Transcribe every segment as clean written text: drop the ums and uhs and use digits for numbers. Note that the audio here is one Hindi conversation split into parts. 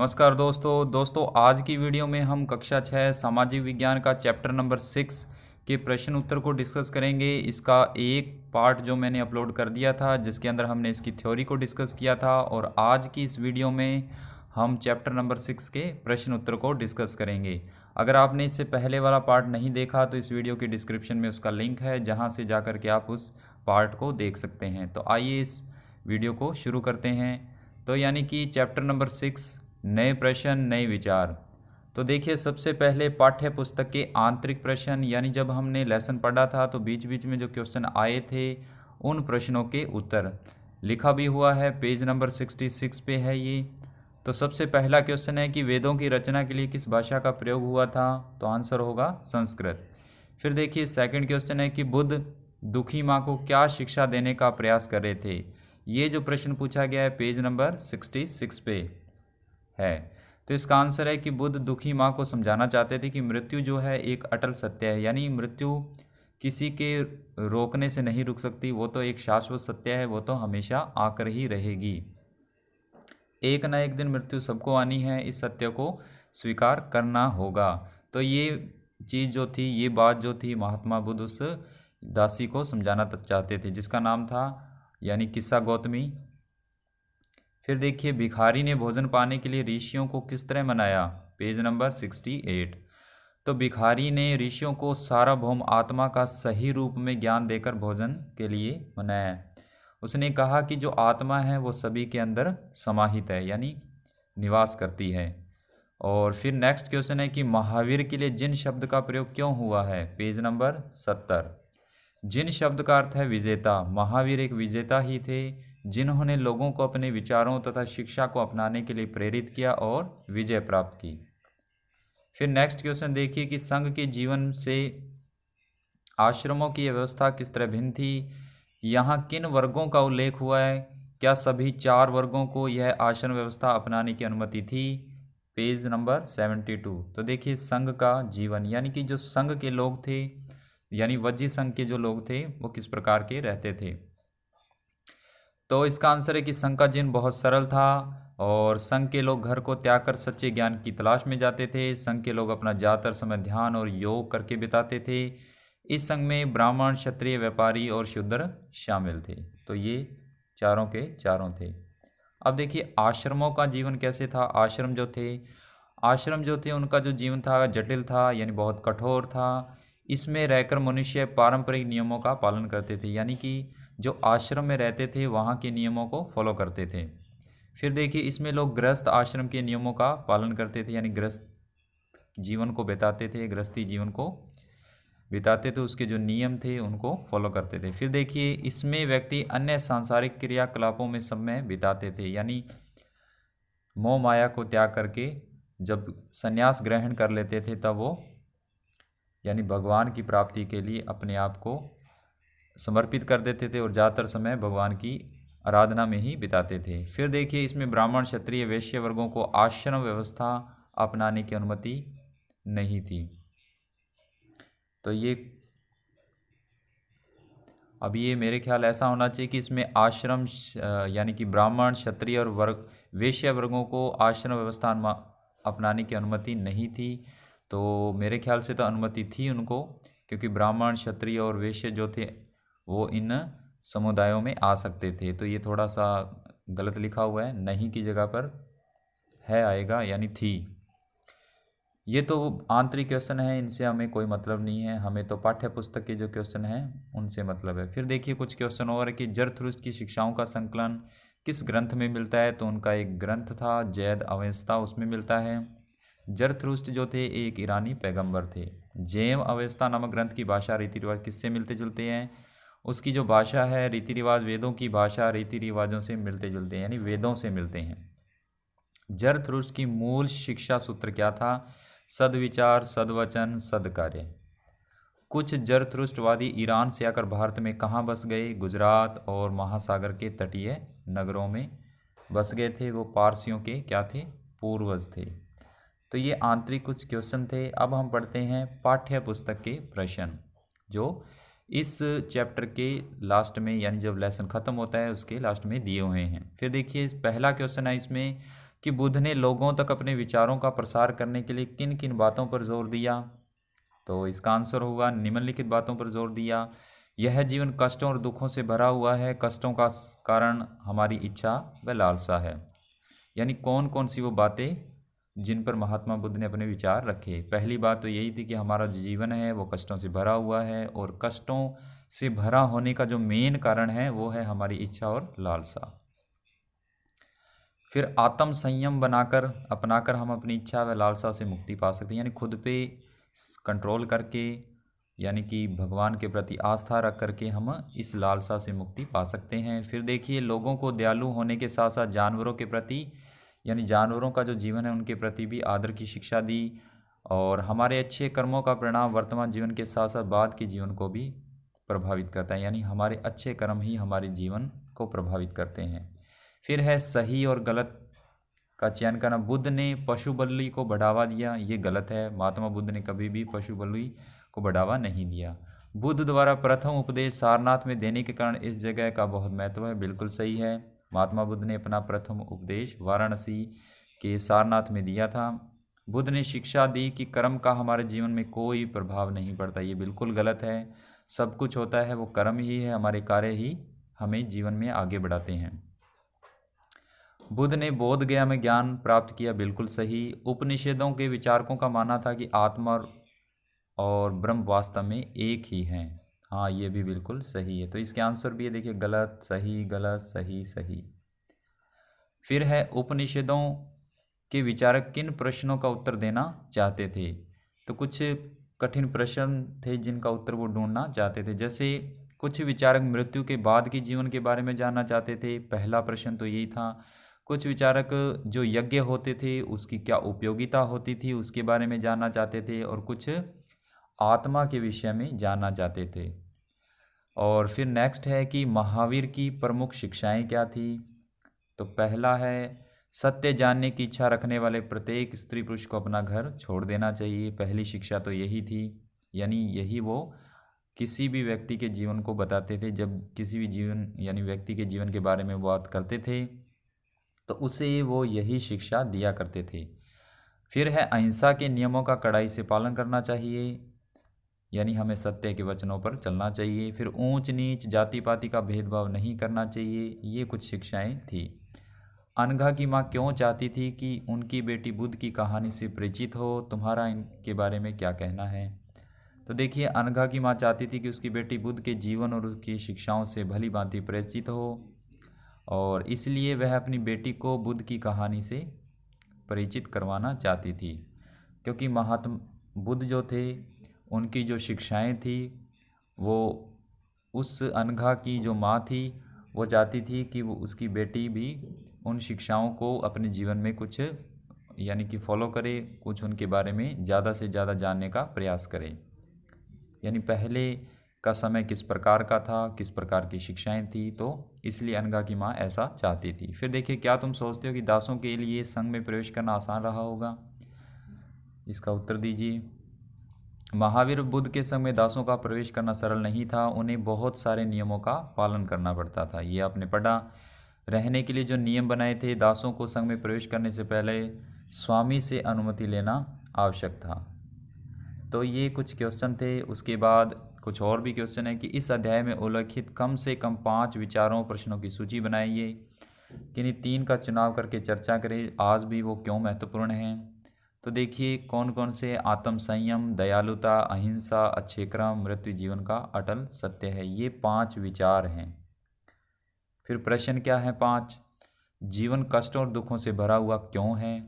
नमस्कार दोस्तों आज की वीडियो में हम कक्षा 6 सामाजिक विज्ञान का चैप्टर नंबर 6 के प्रश्न उत्तर को डिस्कस करेंगे। इसका एक पार्ट जो मैंने अपलोड कर दिया था जिसके अंदर हमने इसकी थ्योरी को डिस्कस किया था, और आज की इस वीडियो में हम चैप्टर नंबर 6 के प्रश्न उत्तर को डिस्कस करेंगे। अगर आपने इससे पहले वाला पार्ट नहीं देखा तो इस वीडियो की डिस्क्रिप्शन में उसका लिंक है, जहाँ से जाकर के आप उस पार्ट को देख सकते हैं। तो आइए इस वीडियो को शुरू करते हैं। तो यानी कि चैप्टर नंबर 6 नए प्रश्न नए विचार। तो देखिए, सबसे पहले पाठ्य पुस्तक के आंतरिक प्रश्न, यानी जब हमने लेसन पढ़ा था तो बीच बीच में जो क्वेश्चन आए थे उन प्रश्नों के उत्तर लिखा भी हुआ है। पेज नंबर 66 पे है ये। तो सबसे पहला क्वेश्चन है कि वेदों की रचना के लिए किस भाषा का प्रयोग हुआ था? तो आंसर होगा संस्कृत। फिर देखिए, सेकंड क्वेश्चन है कि बुद्ध दुखी माँ को क्या शिक्षा देने का प्रयास कर रहे थे? ये जो प्रश्न पूछा गया है पेज नंबर 66 पे है। तो इसका आंसर है कि बुद्ध दुखी माँ को समझाना चाहते थे कि मृत्यु जो है एक अटल सत्य है, यानी मृत्यु किसी के रोकने से नहीं रुक सकती, वो तो एक शाश्वत सत्य है, वो तो हमेशा आकर ही रहेगी। एक ना एक दिन मृत्यु सबको आनी है, इस सत्य को स्वीकार करना होगा। तो ये चीज़ जो थी, ये बात जो थी, महात्मा बुद्ध उस दासी को समझाना चाहते थे, जिसका नाम था यानी किस्सा गौतमी। फिर देखिए, भिखारी ने भोजन पाने के लिए ऋषियों को किस तरह मनाया? Page number 68। तो भिखारी ने ऋषियों को सार्वभौम आत्मा का सही रूप में ज्ञान देकर भोजन के लिए मनाया। उसने कहा कि जो आत्मा है वो सभी के अंदर समाहित है, यानी निवास करती है। और फिर नेक्स्ट क्वेश्चन है कि महावीर के लिए जिन शब्द का प्रयोग क्यों हुआ है? Page number 70। जिन शब्द का अर्थ है विजेता। महावीर एक विजेता ही थे, जिन्होंने लोगों को अपने विचारों तथा शिक्षा को अपनाने के लिए प्रेरित किया और विजय प्राप्त की। फिर नेक्स्ट क्वेश्चन देखिए कि संघ के जीवन से आश्रमों की व्यवस्था किस तरह भिन्न थी? यहाँ किन वर्गों का उल्लेख हुआ है? क्या सभी 4 वर्गों को यह आश्रम व्यवस्था अपनाने की अनुमति थी? Page number 72। तो देखिए, संघ का जीवन, यानी कि जो संघ के लोग थे, यानी वज्जी संघ के जो लोग थे वो किस प्रकार के रहते थे? तो इसका आंसर है कि संघ का जीवन बहुत सरल था, और संघ के लोग घर को त्याग कर सच्चे ज्ञान की तलाश में जाते थे। संघ के लोग अपना ज़्यादातर समय ध्यान और योग करके बिताते थे। इस संघ में ब्राह्मण, क्षत्रिय, व्यापारी और शूद्र शामिल थे। तो ये चारों के चारों थे। अब देखिए, आश्रमों का जीवन कैसे था? आश्रम जो थे उनका जो जीवन था जटिल था, यानी बहुत कठोर था। इसमें रहकर मनुष्य पारंपरिक नियमों का पालन करते थे, यानी कि जो आश्रम में रहते थे वहाँ के नियमों को फॉलो करते थे। फिर देखिए, इसमें लोग गृहस्थ आश्रम के नियमों का पालन करते थे, यानी गृहस्थ जीवन को बिताते थे, गृहस्थी जीवन को बिताते थे, उसके जो नियम थे उनको फॉलो करते थे। फिर देखिए, इसमें व्यक्ति अन्य सांसारिक क्रियाकलापों में समय बिताते थे, यानी मोह माया को त्याग करके जब संन्यास ग्रहण कर लेते थे तब वो यानी भगवान की प्राप्ति के लिए अपने आप को समर्पित कर देते थे और ज़्यादातर समय भगवान की आराधना में ही बिताते थे। फिर देखिए, इसमें ब्राह्मण, क्षत्रिय, वैश्य वर्गों को आश्रम व्यवस्था अपनाने की अनुमति नहीं थी। तो ये मेरे ख्याल ऐसा होना चाहिए कि इसमें आश्रम यानी कि ब्राह्मण, क्षत्रिय और वैश्य वर्गों को आश्रम व्यवस्था अपनाने की अनुमति नहीं थी। तो मेरे ख्याल से तो अनुमति थी उनको, क्योंकि ब्राह्मण, क्षत्रिय और वैश्य जो थे वो इन समुदायों में आ सकते थे। तो ये थोड़ा सा गलत लिखा हुआ है, नहीं की जगह पर है आएगा, यानी थी। ये तो आंतरिक क्वेश्चन है, इनसे हमें कोई मतलब नहीं है, हमें तो पाठ्य पुस्तक के जो क्वेश्चन हैं उनसे मतलब है। फिर देखिए, कुछ क्वेश्चन और है कि जरथुस्त्र की शिक्षाओं का संकलन किस ग्रंथ में मिलता है? तो उनका एक ग्रंथ था जैद अवेस्ता, उसमें मिलता है। जरथुस्त्र जो थे एक ईरानी पैगंबर थे। जैव अवेस्ता नामक ग्रंथ की भाषा रीति रिवाज किससे मिलते जुलते हैं? उसकी जो भाषा है, रीति रिवाज, वेदों की भाषा रीति रिवाजों से मिलते जुलते हैं, यानी वेदों से मिलते हैं। जरथुस्त्र की मूल शिक्षा सूत्र क्या था? सद्विचार, सद्वचन, सद्कार्य। कुछ जरथुस्त्रवादी ईरान से आकर भारत में कहाँ बस गए? गुजरात और महासागर के तटीय नगरों में बस गए थे। वो पारसियों के क्या थे? पूर्वज थे। तो ये आंतरिक कुछ क्वेश्चन थे। अब हम पढ़ते हैं पाठ्य पुस्तक के प्रश्न, जो इस चैप्टर के लास्ट में, यानी जब लेसन ख़त्म होता है उसके लास्ट में दिए हुए हैं। फिर देखिए, पहला क्वेश्चन है इसमें कि बुद्ध ने लोगों तक अपने विचारों का प्रसार करने के लिए किन किन बातों पर जोर दिया। तो इसका आंसर होगा निम्नलिखित बातों पर जोर दिया। यह जीवन कष्टों और दुखों से भरा हुआ है, कष्टों का कारण हमारी इच्छा व लालसा है। यानी कौन कौन सी वो बातें जिन पर महात्मा बुद्ध ने अपने विचार रखे। पहली बात तो यही थी कि हमारा जो जीवन है वो कष्टों से भरा हुआ है, और कष्टों से भरा होने का जो मेन कारण है वो है हमारी इच्छा और लालसा। फिर आत्म संयम बनाकर अपनाकर हम अपनी इच्छा व लालसा से मुक्ति पा सकते हैं, यानी खुद पे कंट्रोल करके, यानी कि भगवान के प्रति आस्था रख करके हम इस लालसा से मुक्ति पा सकते हैं। फिर देखिए, लोगों को दयालु होने के साथ साथ जानवरों के प्रति, यानी जानवरों का जो जीवन है उनके प्रति भी आदर की शिक्षा दी। और हमारे अच्छे कर्मों का परिणाम वर्तमान जीवन के साथ साथ बाद के जीवन को भी प्रभावित करता है, यानी हमारे अच्छे कर्म ही हमारे जीवन को प्रभावित करते हैं। फिर है सही और गलत का चयन करना। बुद्ध ने पशु बलि को बढ़ावा दिया, ये गलत है। महात्मा बुद्ध ने कभी भी पशु बलि को बढ़ावा नहीं दिया। बुद्ध द्वारा प्रथम उपदेश सारनाथ में देने के कारण इस जगह का बहुत महत्व है, बिल्कुल सही है। महात्मा बुद्ध ने अपना प्रथम उपदेश वाराणसी के सारनाथ में दिया था। बुद्ध ने शिक्षा दी कि कर्म का हमारे जीवन में कोई प्रभाव नहीं पड़ता, ये बिल्कुल गलत है। सब कुछ होता है वो कर्म ही है, हमारे कार्य ही हमें जीवन में आगे बढ़ाते हैं। बुद्ध ने बोध गया में ज्ञान प्राप्त किया, बिल्कुल सही। उपनिषदों के विचारकों का मानना था कि आत्मा और ब्रह्म वास्तव में एक ही हैं, हाँ ये भी बिल्कुल सही है। तो इसके आंसर भी है, देखिए गलत सही गलत सही सही। फिर है उपनिषदों के विचारक किन प्रश्नों का उत्तर देना चाहते थे। तो कुछ कठिन प्रश्न थे जिनका उत्तर वो ढूंढना चाहते थे। जैसे कुछ विचारक मृत्यु के बाद के जीवन के बारे में जानना चाहते थे, पहला प्रश्न तो यही था। कुछ विचारक जो यज्ञ होते थे उसकी क्या उपयोगिता होती थी उसके बारे में जानना चाहते थे, और कुछ आत्मा के विषय में जानना चाहते थे। और फिर नेक्स्ट है कि महावीर की प्रमुख शिक्षाएं क्या थी। तो पहला है सत्य जानने की इच्छा रखने वाले प्रत्येक स्त्री पुरुष को अपना घर छोड़ देना चाहिए, पहली शिक्षा तो यही थी। यानी यही वो किसी भी व्यक्ति के जीवन को बताते थे, जब किसी भी जीवन यानी व्यक्ति के जीवन के बारे में बात करते थे तो उसे वो यही शिक्षा दिया करते थे। फिर है अहिंसा के नियमों का कड़ाई से पालन करना चाहिए, यानी हमें सत्य के वचनों पर चलना चाहिए। फिर ऊंच नीच जाति पाति का भेदभाव नहीं करना चाहिए, ये कुछ शिक्षाएं थी। अनघा की माँ क्यों चाहती थी कि उनकी बेटी बुद्ध की कहानी से परिचित हो, तुम्हारा इनके बारे में क्या कहना है। तो देखिए, अनघा की माँ चाहती थी कि उसकी बेटी बुद्ध के जीवन और उसकी शिक्षाओं से भली भांति परिचित हो, और इसलिए वह अपनी बेटी को बुद्ध की कहानी से परिचित करवाना चाहती थी। क्योंकि महात्मा बुद्ध जो थे उनकी जो शिक्षाएं थी वो उस अनघा की जो माँ थी वो चाहती थी कि वो उसकी बेटी भी उन शिक्षाओं को अपने जीवन में कुछ यानी कि फॉलो करे, कुछ उनके बारे में ज़्यादा से ज़्यादा जानने का प्रयास करे। यानी पहले का समय किस प्रकार का था, किस प्रकार की शिक्षाएं थी, तो इसलिए अनघा की माँ ऐसा चाहती थी। फिर देखिए, क्या तुम सोचते हो कि दासों के लिए संघ में प्रवेश करना आसान रहा होगा। इसका उत्तर दीजिए। महावीर बुद्ध के संघ में दासों का प्रवेश करना सरल नहीं था, उन्हें बहुत सारे नियमों का पालन करना पड़ता था, ये आपने पढ़ा। रहने के लिए जो नियम बनाए थे, दासों को संघ में प्रवेश करने से पहले स्वामी से अनुमति लेना आवश्यक था। तो ये कुछ क्वेश्चन थे। उसके बाद कुछ और भी क्वेश्चन है कि इस अध्याय में उल्लिखित कम से कम 5 विचारों प्रश्नों की सूची बनाइए, किन्हीं 3 का चुनाव करके चर्चा करें, आज भी वो क्यों महत्वपूर्ण हैं। तो देखिए कौन कौन से, आत्म संयम, दयालुता, अहिंसा, अच्छे क्रम, मृत्यु जीवन का अटल सत्य है, ये 5 विचार हैं। फिर प्रश्न क्या है 5, जीवन कष्टों और दुखों से भरा हुआ क्यों है,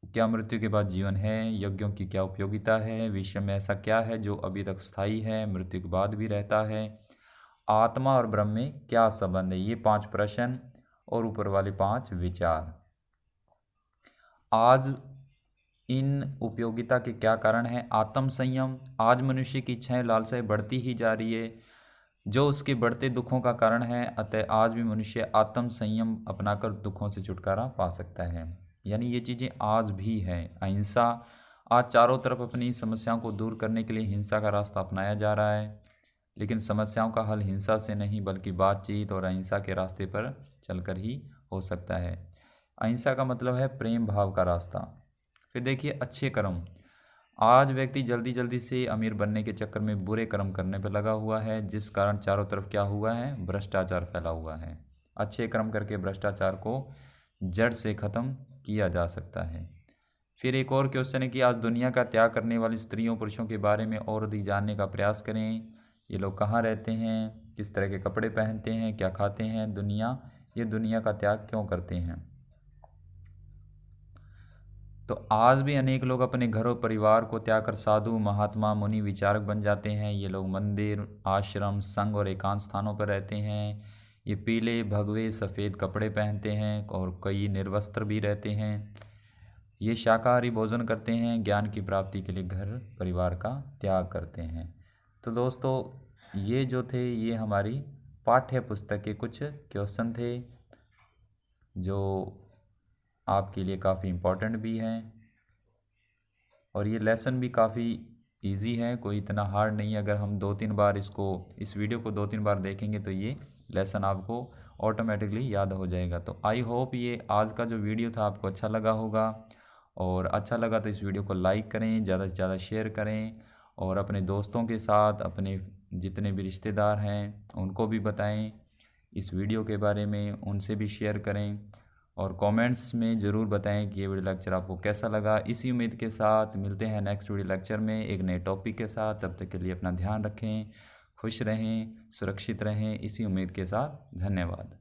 क्या मृत्यु के बाद जीवन है, यज्ञों की क्या उपयोगिता है, विश्व में ऐसा क्या है जो अभी तक स्थायी है, मृत्यु के बाद भी रहता है, आत्मा और ब्रह्म में क्या संबंध है। ये 5 प्रश्न और ऊपर वाले 5 विचार। आज इन उपयोगिता के क्या कारण है। आत्म संयम, आज मनुष्य की इच्छाएं लालसाएं बढ़ती ही जा रही है जो उसके बढ़ते दुखों का कारण है, अतः आज भी मनुष्य आत्म संयम अपनाकर दुखों से छुटकारा पा सकता है। यानी ये चीज़ें आज भी हैं। अहिंसा, आज चारों तरफ अपनी समस्याओं को दूर करने के लिए हिंसा का रास्ता अपनाया जा रहा है, लेकिन समस्याओं का हल हिंसा से नहीं बल्कि बातचीत और अहिंसा के रास्ते पर चलकर ही हो सकता है। अहिंसा का मतलब है प्रेम भाव का रास्ता। फिर देखिए अच्छे कर्म। आज व्यक्ति जल्दी जल्दी से अमीर बनने के चक्कर में बुरे कर्म करने पर लगा हुआ है, जिस कारण चारों तरफ क्या हुआ है, भ्रष्टाचार फैला हुआ है। अच्छे कर्म करके भ्रष्टाचार को जड़ से ख़त्म किया जा सकता है। फिर एक और क्वेश्चन है कि आज दुनिया का त्याग करने वाली स्त्रियों पुरुषों के बारे में और अधिक जानने का प्रयास करें। ये लोग कहाँ रहते हैं, किस तरह के कपड़े पहनते हैं, क्या खाते हैं, ये दुनिया का त्याग क्यों करते हैं। तो आज भी अनेक लोग अपने घरों परिवार को त्याग कर साधु महात्मा मुनि विचारक बन जाते हैं। ये लोग मंदिर आश्रम संघ और एकांत स्थानों पर रहते हैं। ये पीले भगवे सफ़ेद कपड़े पहनते हैं और कई निर्वस्त्र भी रहते हैं। ये शाकाहारी भोजन करते हैं, ज्ञान की प्राप्ति के लिए घर परिवार का त्याग करते हैं। तो दोस्तों ये जो थे ये हमारी पाठ्य पुस्तक के कुछ क्वेश्चन थे जो आपके लिए काफ़ी इम्पोर्टेंट भी हैं, और ये लेसन भी काफ़ी इजी है, कोई इतना हार्ड नहीं है। अगर हम 2-3 बार इस वीडियो को 2-3 बार देखेंगे तो ये लेसन आपको ऑटोमेटिकली याद हो जाएगा। तो आई होप ये आज का जो वीडियो था आपको अच्छा लगा होगा, और अच्छा लगा तो इस वीडियो को लाइक करें, ज़्यादा से ज़्यादा शेयर करें, और अपने दोस्तों के साथ अपने जितने भी रिश्तेदार हैं उनको भी बताएं इस वीडियो के बारे में, उनसे भी शेयर करें, और कमेंट्स में ज़रूर बताएं कि ये वीडियो लेक्चर आपको कैसा लगा। इसी उम्मीद के साथ मिलते हैं नेक्स्ट वीडियो लेक्चर में एक नए टॉपिक के साथ। तब तक के लिए अपना ध्यान रखें, खुश रहें, सुरक्षित रहें। इसी उम्मीद के साथ धन्यवाद।